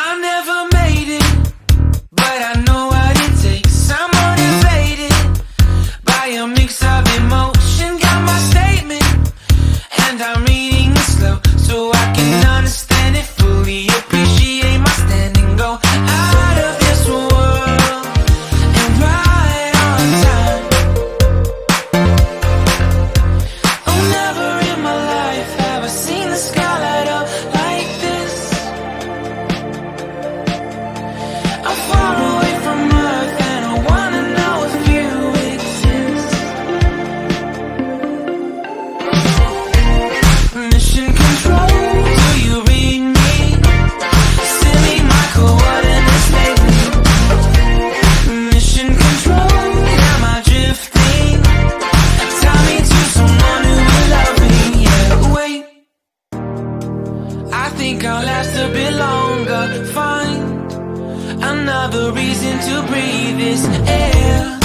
I never made it, but I know what it takes. I'm motivated by a mix of emotion. Got my statement, and I'm reading it slow so I can understand it fully. Appreciate my standing, go out of this world and right on time. Oh, never in my life have I seen the sky light up like this. I'm far away from Earth and I wanna know if you exist. Mission control, do you read me? Send me my coordinates lately. Mission control, am I drifting? Tie me to someone who will love me. Yeah, wait, I think I'll last a bit longer. Find another reason to breathe this air.